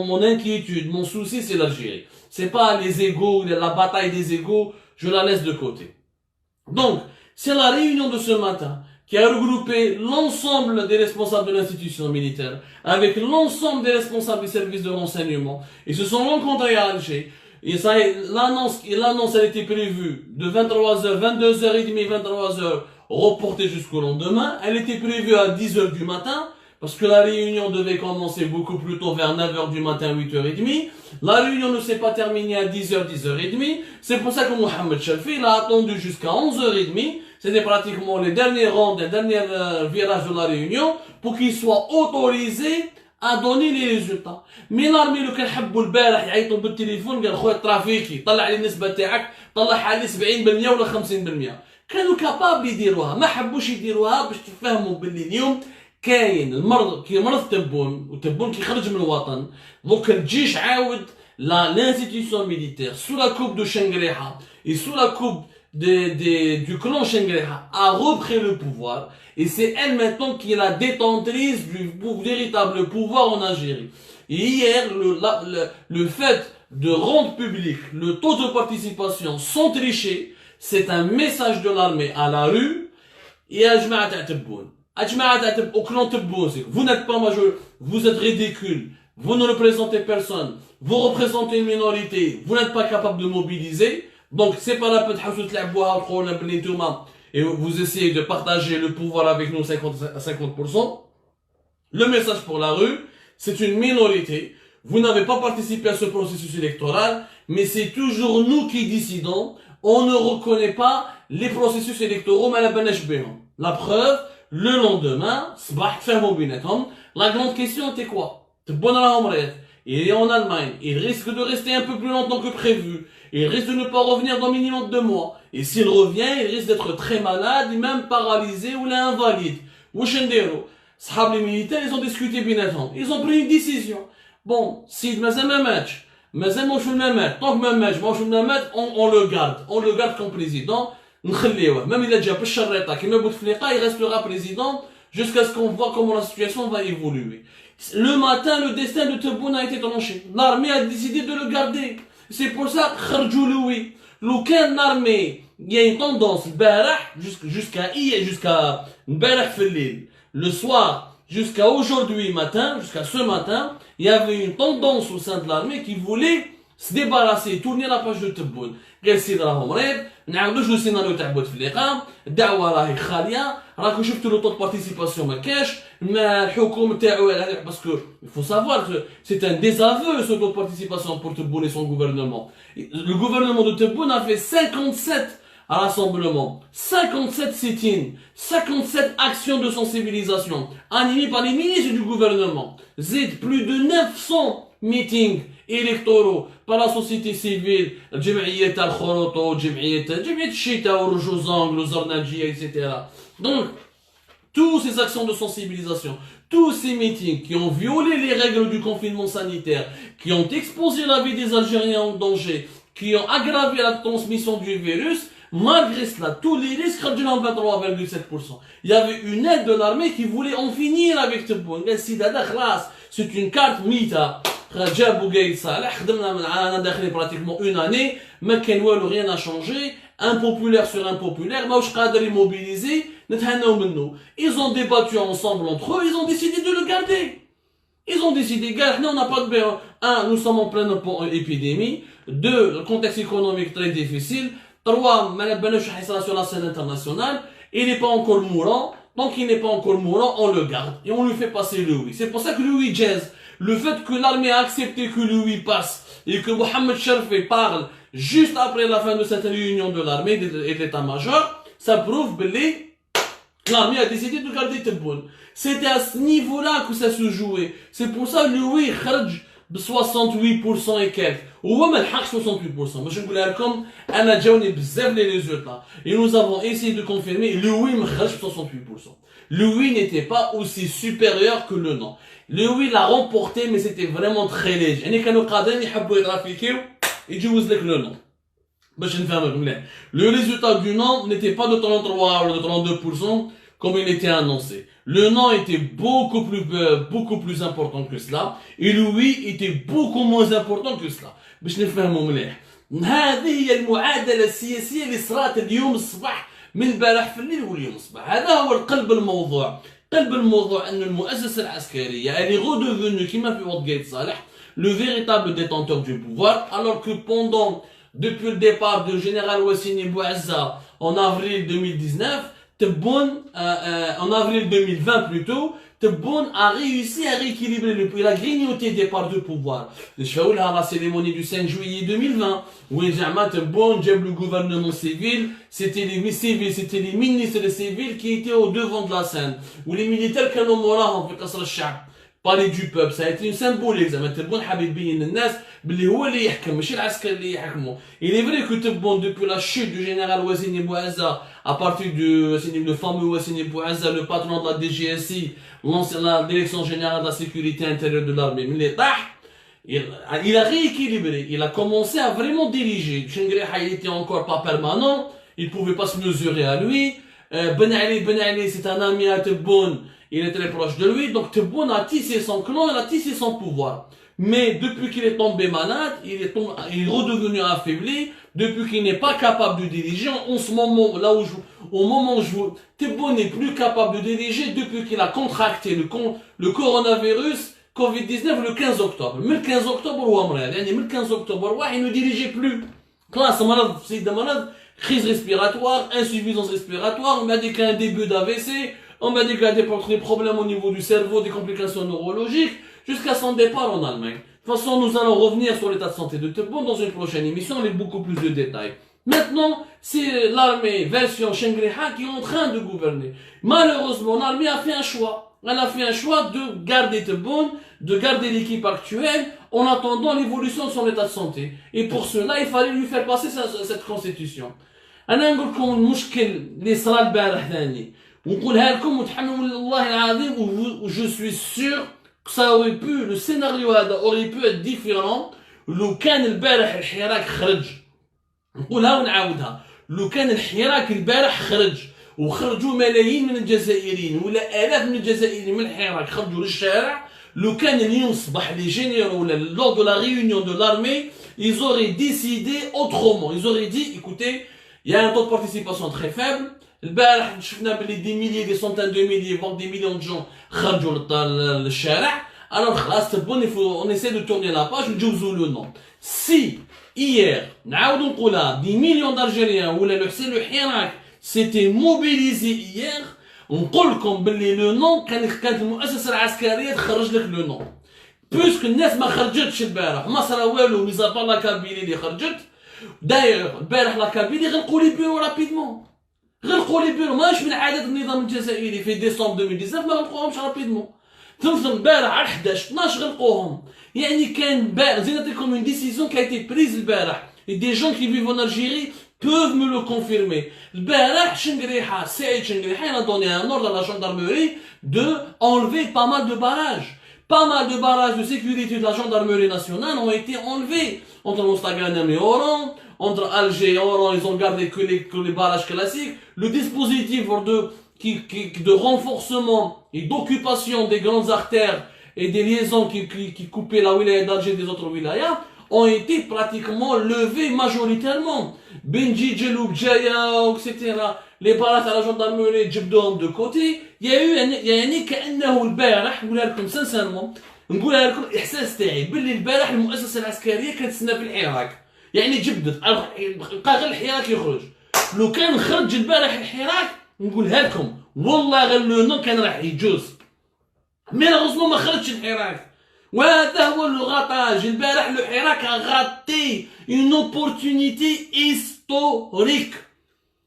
Mon inquiétude, mon souci, c'est l'Algérie. C'est pas les égos, la bataille des égos, je la laisse de côté. Donc, c'est la réunion de ce matin qui a regroupé l'ensemble des responsables de l'institution militaire avec l'ensemble des responsables des services de renseignement. Ils se sont rencontrés à Alger. Et ça, l'annonce, elle était prévue de 23h, 22h30, 23h, reportée jusqu'au lendemain. Elle était prévue à 10h du matin, parce que la réunion devait commencer beaucoup plus tôt, vers 9h du matin, 8h30. La réunion ne s'est pas terminée à 10h, 10h30. C'est pour ça que Mohamed Chalfi, il a attendu jusqu'à 11h30. C'était pratiquement les derniers rangs, les derniers virages de la réunion, pour qu'il soit autorisé à donner les résultats. Mais l'armée اللي كنحبوا البارح يعيطوا بالتليفون قال خويا الترافيكي طلع لي النسبه تاعك طلعها لي 70% ولا 50%. كانوا كابابل يديروها، ما حبوش يديروها باش تفهموا باللي اليوم كاين المرض كي مرض تبون وتبون كي خرج من الوطن دوك الجيش عاود l'institution militaire sous la coupe de Shangri-La et sous la coupe du clan Shangri-La a repris le pouvoir et c'est elle maintenant qui est la détentrice du véritable pouvoir en Algérie. Et hier, le fait de rendre public le taux de participation sans tricher, c'est un message de l'armée à la rue et à Jmaat Tebboune. Au clan Tebboune, vous n'êtes pas majeur, vous êtes ridicule, vous ne représentez personne, vous représentez une minorité, vous n'êtes pas capable de mobiliser. Donc, c'est pas la peine de et vous essayez de partager le pouvoir avec nous 50 à 50%. Le message pour la rue, c'est une minorité. Vous n'avez pas participé à ce processus électoral, mais c'est toujours nous qui décidons. On ne reconnaît pas les processus électoraux, la preuve, le lendemain, la grande question était quoi? Il est en Allemagne, il risque de rester un peu plus longtemps que prévu. Il risque de ne pas revenir dans minimum 2 mois. Et s'il revient, il risque d'être très malade, et même paralysé ou invalide. Les militaires, ils ont discuté bien avant. Ils ont pris une décision. Bon, si un match, tant que match, on le garde. On le garde comme président. Même il a déjà il restera président jusqu'à ce qu'on voit comment la situation va évoluer. Le matin, le destin de Tebboune a été tranché. L'armée a décidé de le garder. C'est pour ça que Louis, l'armée, il y a une tendance, jusqu'à le soir, jusqu'à aujourd'hui matin, jusqu'à ce matin, il y avait une tendance au sein de l'armée qui voulait se débarrasser, tourner la page de Tebboune. قال السيد راهو مريض نعاودوش لو سيناريو تاع بوتفليقه الدعوه راهي خاليه راكو شفتوا لو طو بارتيسيباسيون ما كاش ما الحكم تاعو باسكو il faut savoir que c'est un désaveu ce taux de participation pour Tebboune et son gouvernement. Le gouvernement de Tebboune a fait 57 rassemblements, 57 sit-ins, 57 actions de sensibilisation animées par les ministres du gouvernement. Zid plus de 900 meetings électoraux par la société civile, الجمعية تاع الخروطو, جمعية الشتاء ورجوزانغ, الزرناجية, etc. Donc, toutes ces actions de sensibilisation, tous ces meetings qui ont violé les règles du confinement sanitaire, qui ont exposé la vie des Algériens en danger, qui ont aggravé la transmission du virus, malgré cela, tous les risques de 23,7%. Il y avait une aide de l'armée qui voulait en finir avec Tebboune. C'est une carte mita. جابوا قايد صالح خدمنا معانا داخلين pratiquement une année ما كان والو rien n'a changé impopulaire sur impopulaire ماوش قادر يموبيليزي نتهناو منه. Ils ont débattu ensemble entre eux, ils ont décidé de le garder. Ils ont décidé, gars, on n'a pas de bien. Un, nous sommes en pleine épidémie. Deux, le contexte économique très difficile. Trois, sur la scène internationale. Il n'est pas encore mourant. Tant qu'il n'est pas encore mourant, on le garde. Et on lui fait passer le oui. C'est pour ça que le oui jazz. Le fait que l'armée a accepté que le oui passe et que Mohamed Chalfi parle juste après la fin de cette réunion de l'armée et de l'état-major, ça prouve que l'armée a décidé de garder Tebboune. C'était à ce niveau-là que ça se jouait. C'est pour ça que le oui خرج de 68% et quelques. وهو ما لحقش 68%. باش نقولها لكم انا جاوني بزاف les résultats. Et nous avons essayé de confirmer le oui ما خرجش 68%. Le oui n'était pas aussi supérieur que le non. Le oui l'a remporté mais c'était vraiment très léger. يعني كانوا قادرين يحبوا يترافيكيو يجوز لك le non. باش نفهمك مليح. Le résultat du non n'était pas de 33 ou de 32% comme il était annoncé. Le non était beaucoup plus important que cela, et le oui était beaucoup moins important que cela. باش نفهموا مليح. هذه هي المعادلة السياسية اللي صارت اليوم الصباح من البارح في الليل واليوم الصباح. هذا هو قلب الموضوع. قلب الموضوع أن المؤسسة العسكرية elle est redevenue كما في واتغيت صالح le véritable détenteur du pouvoir, alors que depuis le départ du général Wassini Bouazza en avril 2019, Tebboune, en avril 2020 plutôt, Tebboune a réussi à rééquilibrer il a grignoté des parts de pouvoir. Je fais la cérémonie du 5 juillet 2020, où Tebboune, le gouvernement civil, c'était les civils, c'était les ministres des civils qui étaient au devant de la scène, où les militaires qui ont morts في قصر الشعب. Parler du peuple, ça a été une symbolique. زعما تبون حاب يبين الناس باللي هو اللي يحكم ماشي العسكر اللي يحكموا. Il est vrai que Tebboune, depuis la chute du général Wassini Bouazza, à partir le fameux Wassini Bouazza, le patron de la DGSI, la Direction Générale de la Sécurité Intérieure de l'Armée, il a rééquilibré, il a commencé à vraiment diriger. Chengreha, il était encore pas permanent, il pouvait pas se mesurer à lui. Ben Ali, c'est un ami à Tebboune. Il est très proche de lui, donc Tebboune a tissé son clan, il a tissé son pouvoir. Mais depuis qu'il est tombé malade, il est redevenu affaibli, depuis qu'il n'est pas capable de diriger, en ce moment, au moment où Tebboune n'est plus capable de diriger depuis qu'il a contracté le coronavirus Covid-19 le 15 octobre. Mais le 15 octobre, il ne dirigeait plus. Classe, crise respiratoire, insuffisance respiratoire, on m'a dit qu'il y a un début d'AVC, on m'a dit qu'il y a des problèmes au niveau du cerveau, des complications neurologiques, jusqu'à son départ en Allemagne. De toute façon, nous allons revenir sur l'état de santé de Tebboune dans une prochaine émission avec beaucoup plus de détails. Maintenant, c'est l'armée version Chengreha qui est en train de gouverner. Malheureusement, l'armée a fait un choix. Elle a fait un choix de garder Tebboune, de garder l'équipe actuelle, en attendant l'évolution de son état de santé. Et pour cela, il fallait lui faire passer cette constitution. أنا نقول لكم المشكل اللي صرا البارح ثاني ونقولها لكم وتحملوا لله العظيم و je suis sûr que ça aurait pu le scénario هذا aurait pu être différent لو كان البارح الحراك خرج نقولها ونعاودها لو كان الحراك البارح خرج وخرجوا ملايين من الجزائريين ولا آلاف من الجزائريين من الحراك خرجوا للشارع لو كان اليوم الصباح les généraux ولا lors de la réunion de l'armée ils auraient décidé autrement ils auraient dit écoutez il y a un taux de participation très faible. البارح شفنا باللي des milliers, des centaines de milliers, voire des millions de gens خرجوا للشارع. Alors خلاص Tebboune, on essaie de tourner la page ونجوزوا le nom. Si hier نعاودوا نقولها des millions d'Algériens ولا الحسين الحراك s'étaient mobilisés hier نقول لكم باللي le nom كانت المؤسسة العسكرية تخرج لك le nom. Puisque الناس ما خرجتش البارح ما صرا والو ميزابار لا كابيلي اللي خرجت. داير البارح لا كابيلي غلقوا لي بيرو رابيدمون غلقوا لي بيرو ماش من عادة النظام الجزائري في ديسمبر 2019 ما غلقوهمش رابيدمون ثم البارح على 11 12 غلقوهم يعني كان زي نعطيكم اون ديسيزيون كي ايتي بريز البارح et des gens qui vivent en Algérie peuvent me le confirmer البارح Chengreha Saïd Chengreha il a donné un ordre à la gendarmerie de enlever pas mal de barrages de barrages de sécurité de la gendarmerie nationale ont été enlevés entre Mostaganem et Oran, entre Alger et Oran, ils ont gardé que les barrages classiques. Le dispositif de renforcement et d'occupation des grandes artères et des liaisons qui coupaient la wilaya d'Alger des autres wilayas ont été pratiquement levés majoritairement. Benji, Djeloub, Djaya, etc. Les barrages à la gendarmerie, Djibdom de côté. Il y a eu كأنه البارح نقولها لكم sincèrement نقولها لكم الاحساس تاعي باللي البارح المؤسسه العسكريه كانت تسنى في الحراك يعني جبدت بقى غير الحراك يخرج لو كان خرج البارح الحراك نقولها لكم والله غير لو نو كان راح يجوز مالوغوزمون ما خرجش الحراك وهذا هو لو غاطاج البارح لو حراك غاطي اون اوبورتونيتي هيستوريك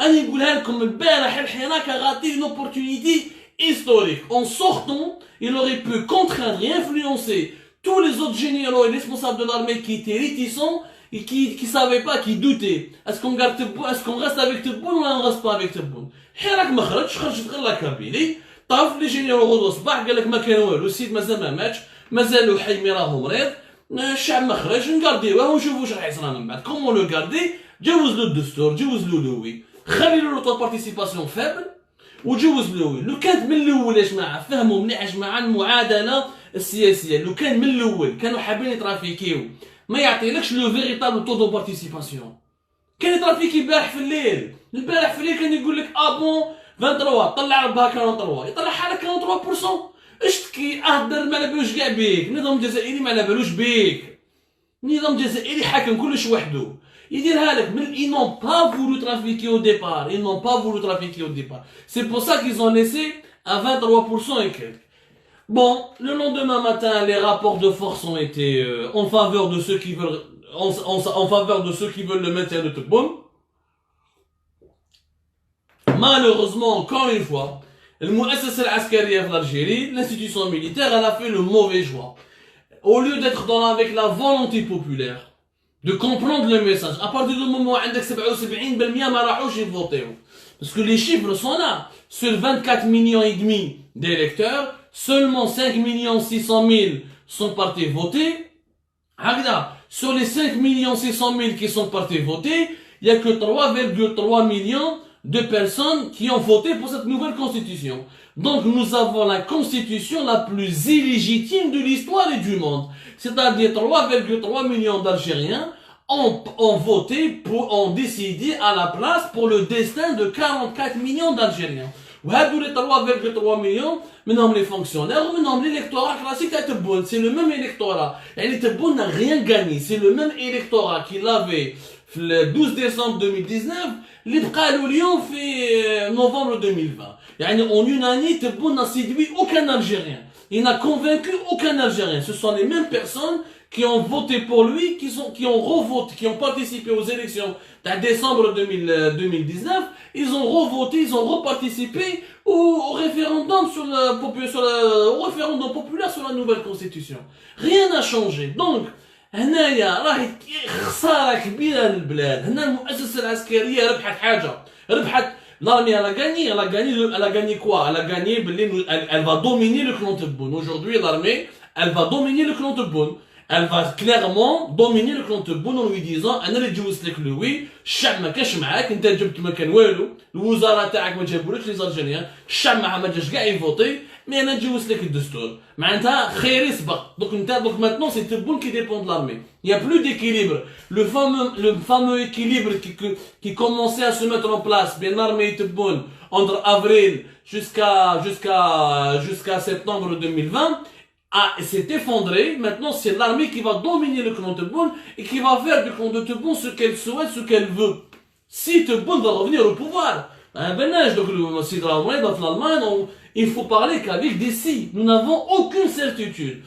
انا نقولها لكم البارح الحراك غاطي اون اوبورتونيتي historique. En sortant, il aurait pu contraindre et influencer tous les autres généraux et responsables de l'armée qui étaient réticents et qui savaient pas, qui doutaient. Est-ce qu'on garde Tebboune, est-ce qu'on reste avec Tebboune ou on reste pas avec Tebboune? حراك ما خرجت غير لا كابيلي طاف لي جينيرو غدوه الصباح قال لك ما كان والو السيد مازال ما ماتش مازالو حي مي راهو مريض الشعب ما خرج نقارديوه ونشوفوا واش راح يصرى من بعد كومون لو غاردي جوز له الدستور جوز له لوي خلي له طو بارتيسيباسيون فابل وجوز الاول لو كانت من الاول يا جماعه فهموا مليح يا جماعه المعادله السياسيه لو كان من الاول كانوا حابين يترافيكيو ما يعطيلكش لو فيريتابل تو دو بارتيسيباسيون كان يترافيكي البارح في الليل كان يقول لك بون 23 طلع ربها 43 يطلع حالك 43% اشتكي اهدر ما على بالوش كاع بيك نظام جزائري ما على بالوش بيك نظام جزائري حاكم كلش وحده يديرها لك من ils n'ont pas voulu trafiquer au départ ils n'ont pas voulu trafiquer au départ c'est pour ça qu'ils ont laissé à 23% et quelques. Bon, le lendemain matin les rapports de force ont été en faveur de ceux qui veulent en faveur de ceux qui veulent le maintien de Tebboune. Malheureusement, encore une fois, المؤسسة العسكرية في l'Algérie, l'institution militaire, elle a fait le mauvais choix. Au lieu d'être avec la volonté populaire, de comprendre le message, à partir du moment où il y a 77% ما راحوش يفوتيو. Parce que les chiffres sont là. Sur 24 millions et demi d'électeurs, seulement 5 600 000 sont partis voter. Sur les 5 600 000 qui sont partis voter, il n'y a que 3,3 millions de personnes qui ont voté pour cette nouvelle constitution. Donc nous avons la constitution la plus illégitime de l'histoire et du monde. C'est-à-dire 3,3 millions d'Algériens ont voté ont décidé à la place pour le destin de 44 millions d'Algériens. وهادو les 3,3 millions منهم les fonctionnaires ومنهم l'électorat classique à Tebboune. C'est le même électorat. Et Tebboune n'a rien gagné. C'est le même électorat qu'il avait le 12 décembre 2019 اللي بقى له اليوم في novembre 2020. يعني en une année Tebboune n'a séduit aucun Algérien. Il n'a convaincu aucun Algérien. Ce sont les mêmes personnes qui ont voté pour lui, qui ont revoté, qui ont participé aux élections de décembre 2019, ils ont revoté, ils ont reparticipé au référendum au référendum populaire sur la nouvelle constitution. Rien n'a changé. Donc, هنايا راهي خسارة كبيرة للبلاد. هنا المؤسسة العسكرية ربحت حاجة. ربحت l'armée elle a gagné quoi? Elle a gagné, elle va dominer le clan Tebboune. Aujourd'hui, l'armée, elle va dominer le clan Tebboune. Elle va clairement dominer le clan Tebboune en lui disant انا اللي جوزت لك لوي الشعب ما كاش معاك انت جبت ما كان والو الوزاره تاعك ما جابولكش لي زالجيريان الشعب ما جاش كاع يفوتي مي انا نجوز لك الدستور معناتها خير يسبق donc maintenant c'est Tebboune qui dépend de l'armée il y a plus d'équilibre le fameux équilibre qui commençait à se mettre en place bien l'armée et Tebboune entre avril jusqu'à septembre 2020 s'est effondré. Maintenant, c'est l'armée qui va dominer le clan Tebboune et qui va faire du clan de Tebboune ce qu'elle souhaite, ce qu'elle veut. Si Tebboune va revenir au pouvoir, donc il faut parler qu'avec des si. Nous n'avons aucune certitude.